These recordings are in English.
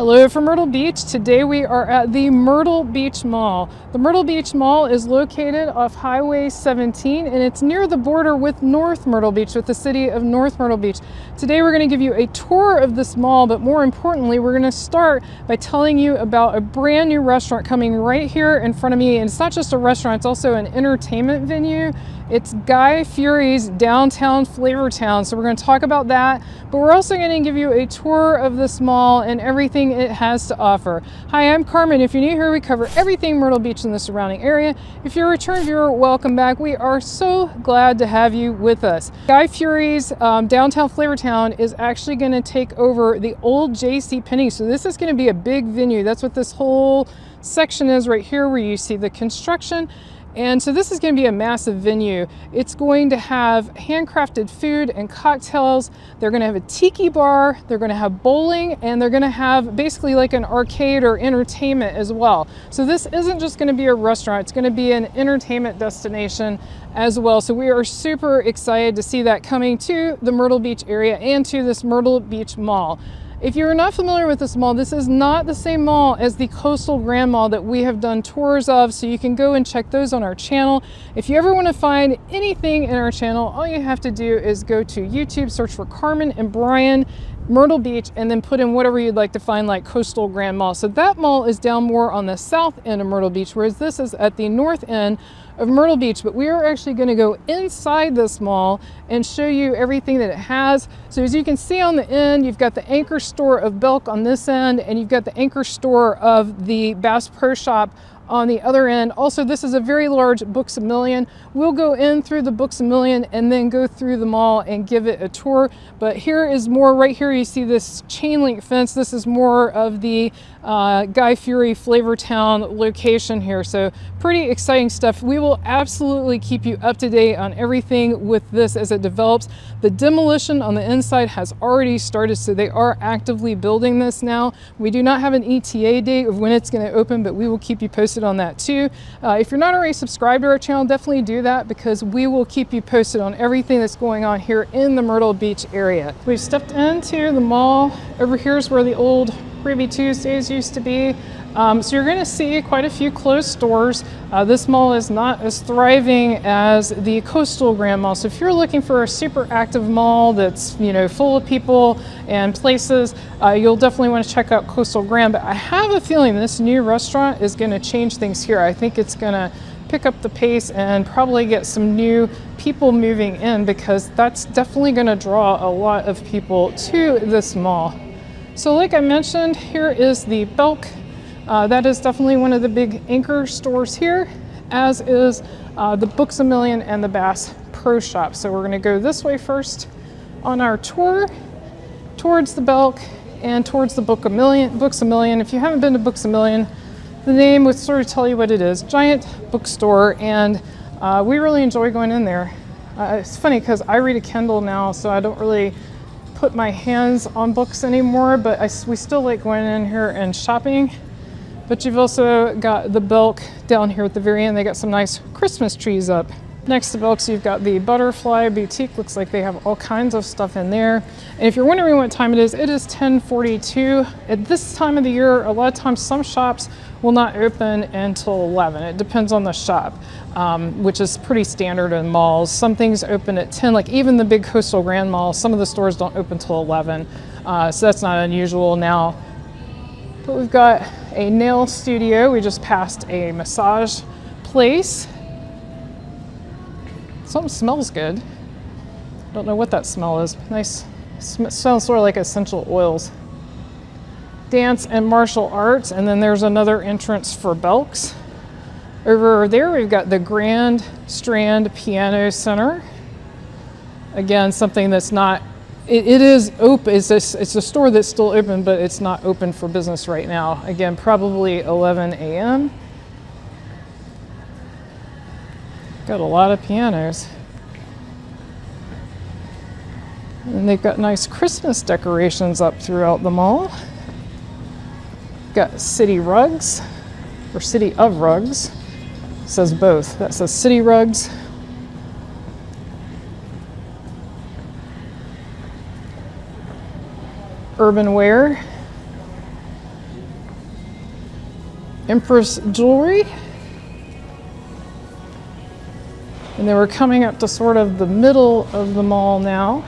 Hello from Myrtle Beach. Today we are at the Myrtle Beach Mall. The Myrtle Beach Mall is located off Highway 17 and it's near the border with North Myrtle Beach, with the city of North Myrtle Beach. Today we're going to give you a tour of this mall, but more importantly, we're going to start by telling you about a brand new restaurant coming right here in front of me. And it's not just a restaurant, it's also an entertainment venue. It's Guy Fieri's Downtown Flavortown. So we're going to talk about that, but we're also going to give you a tour of this mall and everything it has to offer. Hi, I'm Carmen. If you're new here, we cover everything Myrtle Beach and the surrounding area. If you're a return viewer, welcome back. We are so glad to have you with us. Guy Fieri's Downtown Flavortown is actually going to take over the old JCPenney. So this is going to be a big venue. That's what this whole section is right here, where you see the construction. And so this is going to be a massive venue. It's going to have handcrafted food and cocktails. They're going to have a tiki bar, they're going to have bowling, and they're going to have basically like an arcade or entertainment as well. So this isn't just going to be a restaurant, it's going to be an entertainment destination as well. So we are super excited to see that coming to the Myrtle Beach area and to this Myrtle Beach Mall. If you're not familiar with this mall, this is not the same mall as the Coastal Grand Mall that we have done tours of, so you can go and check those on our channel. If you ever want to find anything in our channel, all you have to do is go to YouTube, search for Carmen and Brian Myrtle Beach, and then put in whatever you'd like to find, like Coastal Grand Mall. So that mall is down more on the south end of Myrtle Beach, whereas this is at the north end of Myrtle Beach. But we are actually going to go inside this mall and show you everything that it has. So as you can see on the end, you've got the anchor store of Belk on this end, and you've got the anchor store of the Bass Pro Shop on the other end. Also, this is a very large Books A Million. We'll go in through the Books A Million and then go through the mall and give it a tour. But here is more. Right here you see this chain link fence. This is more of the Guy Fieri Flavortown location here. So pretty exciting stuff. We will absolutely keep you up to date on everything with this as it develops. The demolition on the inside has already started, so they are actively building this now. We do not have an ETA date of when it's going to open, but we will keep you posted on that too. If you're not already subscribed to our channel, definitely do that, because we will keep you posted on everything that's going on here in the Myrtle Beach area. We've stepped into the mall. Over here is where the old Ruby Tuesdays used to be. So you're going to see quite a few closed stores. This mall is not as thriving as the Coastal Grand Mall. So if you're looking for a super active mall that's, you know, full of people and places, you'll definitely want to check out Coastal Grand. But I have a feeling this new restaurant is going to change things here. I think it's going to pick up the pace and probably get some new people moving in, because that's definitely going to draw a lot of people to this mall. So like I mentioned, here is the Belk. That is definitely one of the big anchor stores here, as is the Books A Million and the Bass Pro Shop. So we're going to go this way first on our tour towards the Belk and towards the Books A Million. If you haven't been to Books A Million, the name would sort of tell you what it is. Giant bookstore, and we really enjoy going in there. It's funny because I read a Kindle now, so I don't really put my hands on books anymore, but we still like going in here and shopping. But you've also got the Belk down here at the very end. They got some nice Christmas trees up. Next to Belk's, you've got the Butterfly Boutique. Looks like they have all kinds of stuff in there. And if you're wondering what time it is 10:42. At this time of the year, a lot of times some shops will not open until 11. It depends on the shop, which is pretty standard in malls. Some things open at 10, like even the big Coastal Grand Mall, some of the stores don't open till 11. So that's not unusual now. But we've got a nail studio. We just passed a massage place. Something smells good. Don't know what that smell is. Nice. Smells sort of like essential oils. Dance and martial arts, and then there's another entrance for Belk's. Over there we've got the Grand Strand Piano Center. Again, something that's not, it is open. It's a store that's still open, but it's not open for business right now. Again, probably 11 a.m. Got a lot of pianos. And they've got nice Christmas decorations up throughout the mall. Got City Rugs, or City of Rugs. It says both. That says City Rugs. Urban Wear. Empress Jewelry. And then we're coming up to sort of the middle of the mall now.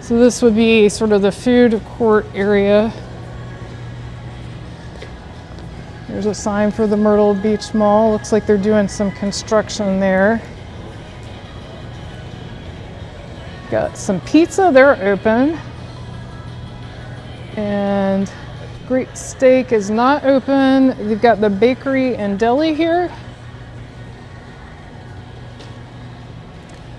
So this would be sort of the food court area. There's a sign for the Myrtle Beach Mall. Looks like they're doing some construction there. Got some pizza, they're open. And Great Steak is not open. They've got the bakery and deli here.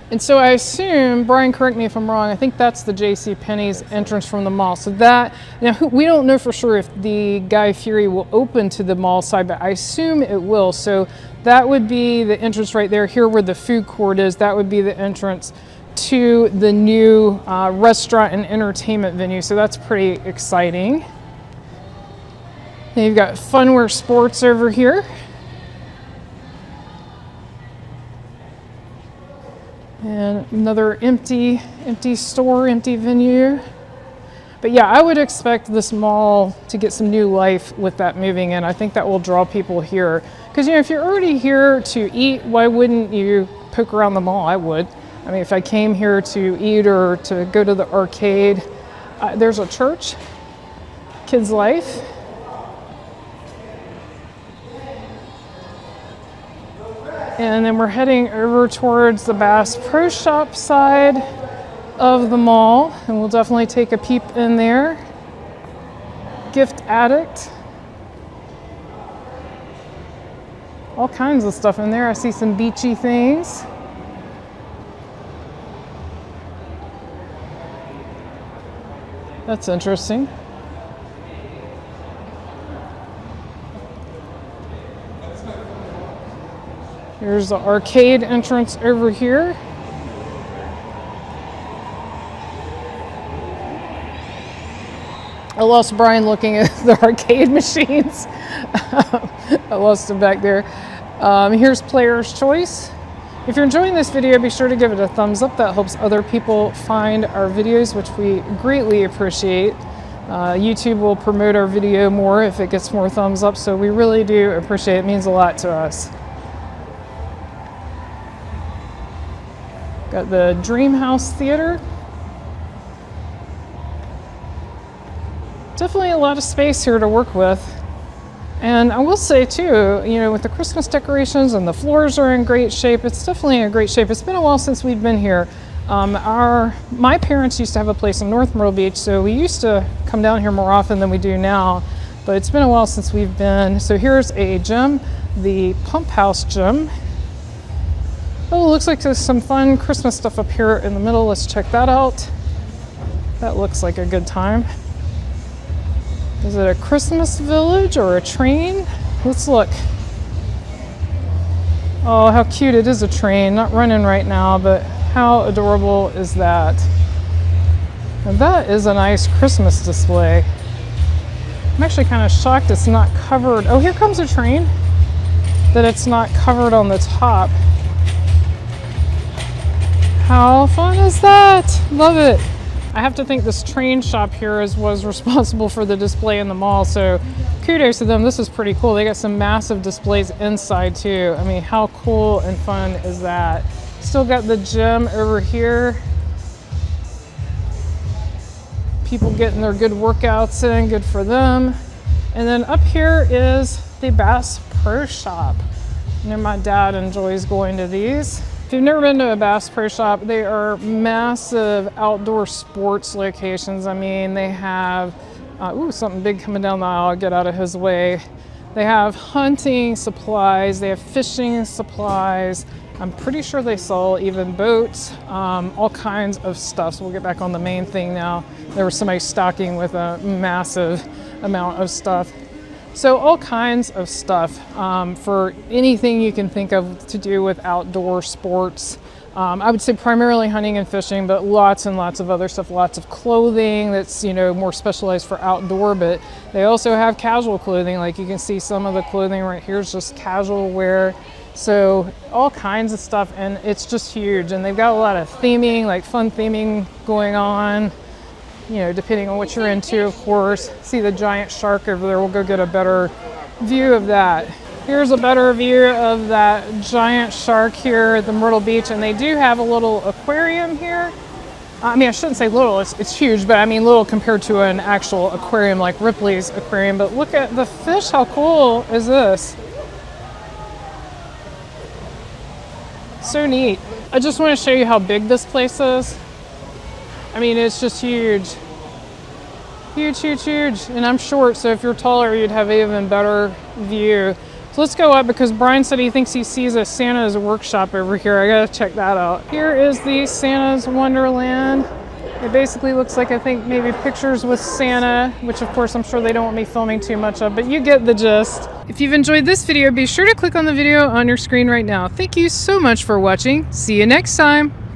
And so I assume, Brian, correct me if I'm wrong, I think that's the JCPenney's entrance from the mall. So that, now we don't know for sure if the Guy Fieri will open to the mall side, but I assume it will. So that would be the entrance right there. Here where the food court is, that would be the entrance to the new restaurant and entertainment venue. So that's pretty exciting. Then you've got Funwear Sports over here. And another empty store, empty venue. But yeah, I would expect this mall to get some new life with that moving in. I think that will draw people here. Because, you know, if you're already here to eat, why wouldn't you poke around the mall? I would. I mean, if I came here to eat or to go to the arcade, there's a church, Kids Life. And then we're heading over towards the Bass Pro Shop side of the mall, and we'll definitely take a peep in there. Gift Addict. All kinds of stuff in there. I see some beachy things. That's interesting. Here's the arcade entrance over here. I lost Brian looking at the arcade machines. I lost him back there. Here's Player's Choice. If you're enjoying this video, be sure to give it a thumbs up. That helps other people find our videos, which we greatly appreciate. YouTube will promote our video more if it gets more thumbs up, so we really do appreciate it. It means a lot to us. Got the Dream House Theater. Definitely a lot of space here to work with. And I will say too, you know, with the Christmas decorations and the floors are in great shape, it's definitely in great shape. It's been a while since we've been here. My parents used to have a place in North Myrtle Beach, so we used to come down here more often than we do now, but it's been a while since we've been. So here's a gym, the Pump House Gym. Oh, it looks like there's some fun Christmas stuff up here in the middle. Let's check that out. That looks like a good time. Is it a Christmas village or a train? Let's look. Oh, how cute. It is a train. Not running right now, but how adorable is that? And that is a nice Christmas display. I'm actually kind of shocked it's not covered. Oh, here comes a train. That it's not covered on the top. How fun is that? Love it. I have to think this train shop here was responsible for the display in the mall, so kudos to them. This is pretty cool. They got some massive displays inside too. I mean, how cool and fun is that? Still got the gym over here. People getting their good workouts in, good for them. And then up here is the Bass Pro Shop. I know my dad enjoys going to these. If you've never been to a Bass Pro Shop, they are massive outdoor sports locations. I mean, they have, ooh, something big coming down the aisle, I'll get out of his way. They have hunting supplies, they have fishing supplies. I'm pretty sure they sell even boats, all kinds of stuff. So we'll get back on the main thing now. There was somebody stocking with a massive amount of stuff. So all kinds of stuff for anything you can think of to do with outdoor sports. I would say primarily hunting and fishing, but lots and lots of other stuff, lots of clothing that's, you know, more specialized for outdoor, but they also have casual clothing. Like you can see some of the clothing right here is just casual wear. So all kinds of stuff, and it's just huge. And they've got a lot of theming, like fun theming going on. you know, depending on what you're into, of course. See the giant shark over there. We'll go get a better view of that. Here's a better view of that giant shark here at the Myrtle Beach, and they do have a little aquarium here. I mean, I shouldn't say little, it's huge, but I mean little compared to an actual aquarium like Ripley's aquarium. But look at the fish, how cool is this? So neat. I just want to show you how big this place is. I mean, it's just huge. Huge, huge, huge. And I'm short, so if you're taller, you'd have an even better view. So let's go up because Brian said he thinks he sees a Santa's workshop over here. I gotta check that out. Here is the Santa's Wonderland. It basically looks like, I think, maybe pictures with Santa, which of course I'm sure they don't want me filming too much of, but you get the gist. If you've enjoyed this video, be sure to click on the video on your screen right now. Thank you so much for watching. See you next time.